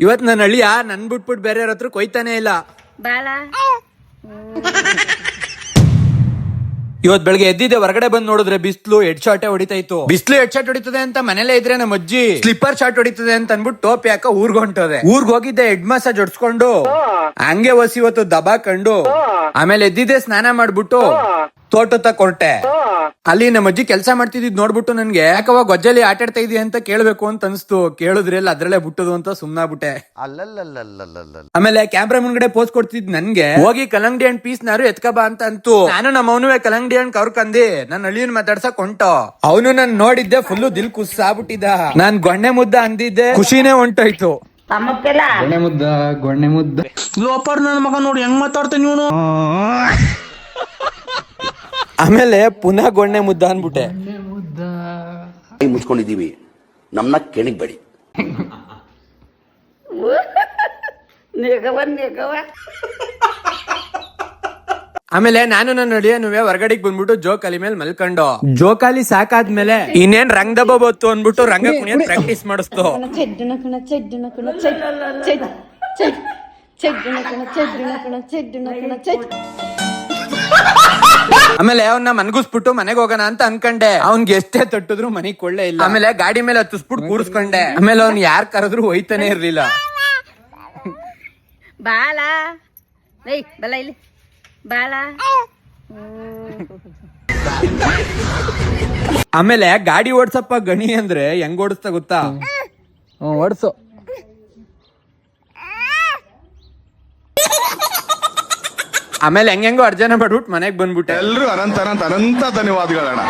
ಇವತ್ ನನ್ನ ಹಳ್ಳಿಯ ನನ್ ಬಿಟ್ಬಿಟ್ಟು ಬೇರೆ ಹತ್ರ ಕೊಯ್ತಾನೆ ಇಲ್ಲ. ಇವತ್ ಬೆಳಗ್ಗೆ ಎದ್ದಿದ್ದೆ, ಹೊರಗಡೆ ಬಂದ್ ನೋಡಿದ್ರೆ ಬಿಸ್ಲು ಹೆಡ್ ಶಾಟೇ ಹೊಡಿತಾ ಇತ್ತು. ಬಿಸ್ಲು ಹೆಡ್ ಶಾಟ್ ಹೊಡಿತದೆ ಅಂತ ಮನೇಲೆ ಇದ್ರೆ ನಮ್ಮ ಅಜ್ಜಿ ಸ್ಲಿಪ್ಪರ್ ಶಾಟ್ ಹೊಡಿತದೆ ಅಂತ ಅನ್ಬಿಟ್ಟು ಟೋಪಿ ಹಾಕ ಊರ್ಗ್ ಹೊಂಟದೆ. ಊರ್ಗ್ ಹೋಗಿದ್ದೆ ಹೆಡ್ ಮಸಾಜ್ ಹೊಡ್ಸ್ಕೊಂಡು ಹಂಗೆ ಹೊಸಿ ಇವತ್ತು ದಬಾ ಕಂಡು ಆಮೇಲೆ ಎದ್ದಿದ್ದೆ, ಸ್ನಾನ ಮಾಡ್ಬಿಟ್ಟು ತೋಟ ಕೊರಟೆ. ಅಲ್ಲಿ ನಮ್ಮ ಅಜ್ಜಿ ಕೆಲಸ ಮಾಡ್ತಿದ್ ನೋಡ್ಬಿಟ್ಟು ನನ್ಗೆ ಯಾಕವ ಗೊಜ್ಜಲ್ಲಿ ಆಟಾಡ್ತಾ ಇದೀಯ ಅಂತ ಕೇಳ್ಬೇಕು ಅಂತ ಅನ್ಸ್ತು. ಕೇಳಿದ್ರೆ ಅದ್ರಲ್ಲೇ ಬಿಟ್ಟದು ಅಂತ ಸುಮ್ನಾಗ್ಬಿಟ್ಟೆ. ಆಮೇಲೆ ಕ್ಯಾಮ್ರಾ ಮುಂದ್ಗಡೆ ಪೋಸ್ ಕೊಡ್ತಿದ್ ನನ್ಗೆ ಹೋಗಿ ಕಲ್ಲಂಗಡಿ ಹಣ್ಣ್ ಪೀಸ್ ನಾರು ಎತ್ಕಬಾ ಅಂತ ಅಂತು. ನಾನು ನಮ್ಮ ಅವನುವೆ ಕಲ್ಲಂಗಡಿ ಹಣ್ಣ್ ಕರ್ಕಂದಿ ನನ್ನ ಹಳ್ಳಿಯನ್ ಮಾತಾಡ್ಸಕ್ ಹೊಂಟೋ. ಅವನು ನನ್ ನೋಡಿದ್ದೆ ಫುಲ್ಲು ದಿಲ್ ಕುಸ್ಸಾಗ್ಬಿಟ್ಟಿದ್ದ. ನಾನ್ ಗೊಣ್ಣೆ ಮುದ್ದ ಅಂದಿದ್ದೆ, ಖುಷಿನೇ ಹೊಂಟೋಯ್ತು. ಗೊಣ್ಣೆ ಮುದ್ದ ಲೋಪರ್ ನನ್ನ ಮಗ ನೋಡಿ ಹೆಂಗ್ ಮಾತಾಡ್ತೇನೆ ಇವನು. ಆಮೇಲೆ ಪುನಃ ಗೊಣ್ಣೆ ಮುದ್ದ ಅನ್ಬಿಟ್ಟೆ. ಮುಚ್ಕೊಂಡಿದೀವಿ, ನಮ್ನ ಕೆಣಗ್ಬೇಡಿ. ಆಮೇಲೆ ನಾನು ನನ್ನ ಅಳಿಯನುವೆ ಹೊರಗಡೆಗೆ ಬಂದ್ಬಿಟ್ಟು ಜೋಕಾಲಿ ಮೇಲೆ ಮಲ್ಕೊಂಡು ಜೋಕಾಲಿ ಸಾಕಾದ್ಮೇಲೆ ಇನ್ನೇನ್ ರಂಗ್ ದಬ್ಬ ಬತ್ತು ಅನ್ಬಿಟ್ಟು ರಂಗ ಕುಣಿಯೋದ್ ಪ್ರಾಕ್ಟೀಸ್ ಮಾಡಿಸ್ತು. ಆಮೇಲೆ ಅವನ್ನ ಮನ್ಗಿಸ್ಬಿಟ್ಟು ಮನೆಗೆ ಹೋಗೋಣ ಅಂತ ಅನ್ಕಂಡೆ. ಅವ್ನ್ಗೆ ಎಷ್ಟೇ ತಟ್ಟಿದ್ರು ಮನೆಗ್ ಕೊಳ್ಳೆ ಇಲ್ಲ. ಆಮೇಲೆ ಗಾಡಿ ಮೇಲೆ ಹತ್ತಿಸ್ಬಿಟ್ಟು ಕೂರಿಸ್ಕೊಂಡೆ. ಆಮೇಲೆ ಅವ್ನ್ ಯಾರ್ ಕರೆದ್ರು ಹೋಯ್ತಾನೆ ಇರ್ಲಿಲ್ಲ. ಆಮೇಲೆ ಗಾಡಿ ಓಡ್ಸಪ್ಪ ಗಣಿ ಅಂದ್ರೆ ಹೆಂಗ್ ಓಡಿಸ್ತಾ ಗೊತ್ತಾ? ಓಡ್ಸು. ಆಮೇಲೆ ಹೆಂಗೆಂಗೋ ಅರ್ಜನ ಮಾಡ್ಬಿಟ್ಟು ಮನೆಗ್ ಬಂದ್ಬಿಟ್ಟೆ. ಎಲ್ರು ಅನಂತ ಧನ್ಯವಾದಗಳಣ್ಣ.